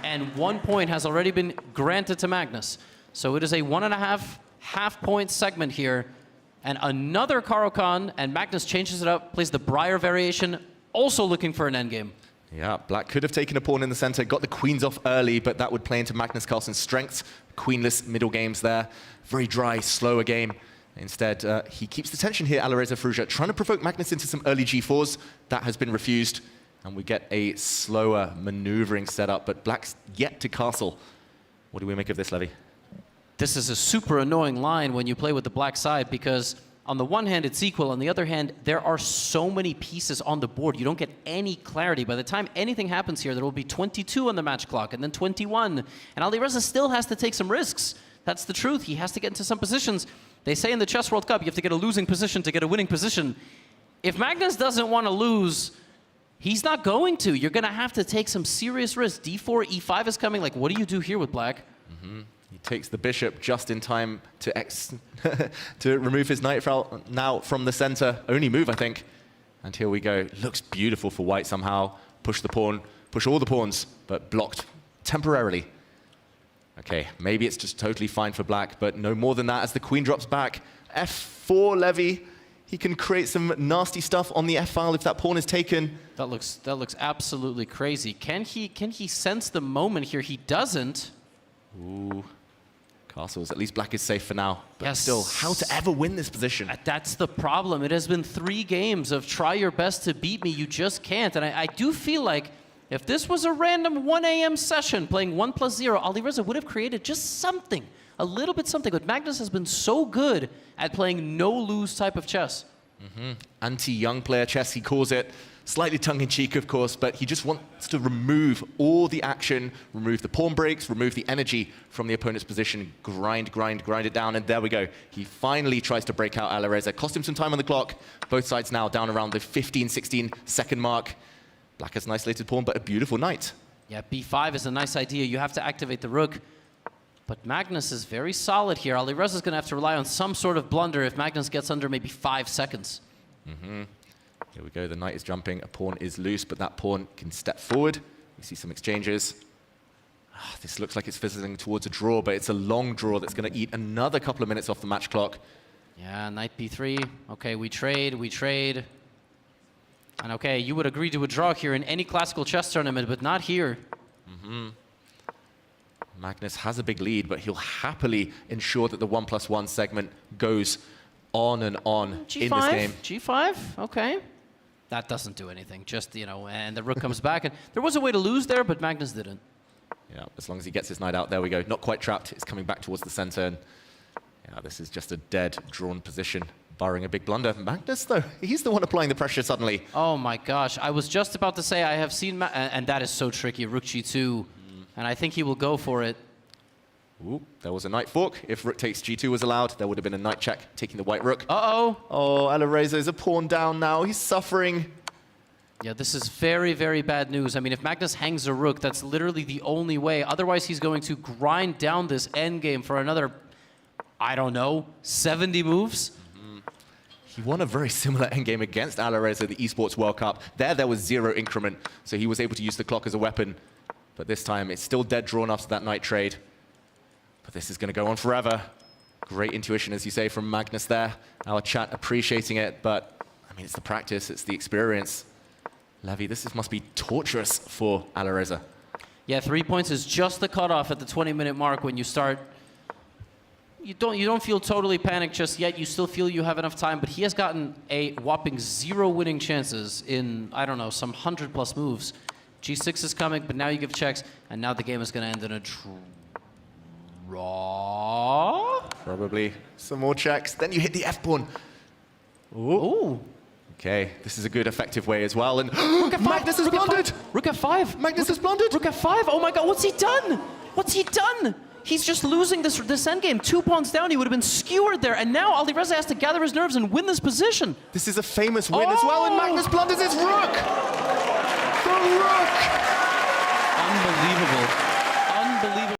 And 1 point has already been granted to Magnus. So it is a 1.5 half-point segment here. And another CARO-KANN, and Magnus changes it up, plays the Breyer variation, also looking for an endgame. Yeah, black could have taken a pawn in the center, got the queens off early, but that would play into Magnus Carlsen's strengths. Queenless middle games there. Very dry, slower game. Instead, he keeps the tension here, Alireza Firouzja, trying to provoke Magnus into some early g4s. That has been refused. And we get a slower maneuvering setup, but black's yet to castle. What do we make of this, Levy? This is a super annoying line when you play with the black side, because on the one hand, it's equal. On the other hand, there are so many pieces on the board. You don't get any clarity. By the time anything happens here, there will be 22 on the match clock, and then 21. And Alireza still has to take some risks. That's the truth. He has to get into some positions. They say in the Chess World Cup, you have to get a losing position to get a winning position. If Magnus doesn't want to lose, he's not going to. You're going to have to take some serious risks. D4, E5 is coming. Like, what do you do here with black? He takes the bishop just in time to to remove his knight now from the center. Only move, I think. And here we go. Looks beautiful for white somehow. Push the pawn, push all the pawns, but blocked temporarily. Okay, maybe it's just totally fine for black, but no more than that as the queen drops back. F4, Levy. He can create some nasty stuff on the F-file if that pawn is taken. That looks absolutely crazy. Can he sense the moment here? He doesn't. Ooh. Castles. At least black is safe for now. But yes. Still, how to ever win this position? That's the problem. It has been 3 games of try your best to beat me. You just can't. And I do feel like if this was a random 1 a.m. session playing 1+0, Alireza would have created just something, a little bit something. But Magnus has been so good at playing no-lose type of chess. Anti-young player chess, he calls it. Slightly tongue-in-cheek, of course, but he just wants to remove all the action, remove the pawn breaks, remove the energy from the opponent's position, grind it down, and there we go. He finally tries to break out Alireza. Cost him some time on the clock. Both sides now down around the 15, 16 second mark. Black has an isolated pawn, but a beautiful knight. Yeah, B5 is a nice idea. You have to activate the rook. But Magnus is very solid here. Alireza is going to have to rely on some sort of blunder if Magnus gets under maybe 5 seconds. Here we go, the knight is jumping, a pawn is loose, but that pawn can step forward. We see some exchanges. This looks like it's fizzling towards a draw, but it's a long draw that's going to eat another couple of minutes off the match clock. Yeah, knight B3. Okay, we trade. And okay, you would agree to a draw here in any classical chess tournament, but not here. Magnus has a big lead, but he'll happily ensure that the 1+1 segment goes on and on G5? in this game. G5, okay. That doesn't do anything, just, you know, and the rook comes back. And there was a way to lose there, but Magnus didn't. Yeah, as long as he gets his knight out, there we go. Not quite trapped, it's coming back towards the center. And yeah, this is just a dead, drawn position, barring a big blunder. Magnus, though, he's the one applying the pressure suddenly. Oh my gosh, I was just about to say I have seen, and that is so tricky, rook G2. And I think he will go for it. Ooh, there was a knight fork. If rook takes G2 was allowed, there would have been a knight check taking the white rook. Uh-oh. Oh, Alireza is a pawn down now. He's suffering. Yeah, this is very, very bad news. I mean, if Magnus hangs a rook, that's literally the only way. Otherwise, he's going to grind down this endgame for another, I don't know, 70 moves. He won a very similar endgame against Alireza at the Esports World Cup. There was 0 increment, so he was able to use the clock as a weapon. But this time, it's still dead drawn after that knight trade. But this is going to go on forever. Great intuition, as you say, from Magnus there. Our chat appreciating it, but I mean, it's the practice, it's the experience. Levy, this must be torturous for Alireza. Yeah, 3 points is just the cutoff at the 20-minute mark when you start. You don't feel totally panicked just yet. You still feel you have enough time, but he has gotten a whopping 0 winning chances in, I don't know, some 100+ moves. G6 is coming, but now you give checks, and now the game is going to end in a draw. Probably some more checks. Then you hit the F-pawn. Ooh. Okay, this is a good, effective way as well. And Rook F5. Magnus has blundered. Rook F5. Magnus has blundered. Rook F5. Oh my God, what's he done? What's he done? He's just losing this endgame. 2 pawns down, he would have been skewered there. And now Alireza has to gather his nerves and win this position. This is a famous win as well, and Magnus blunders his rook. The rook. Unbelievable. Unbelievable.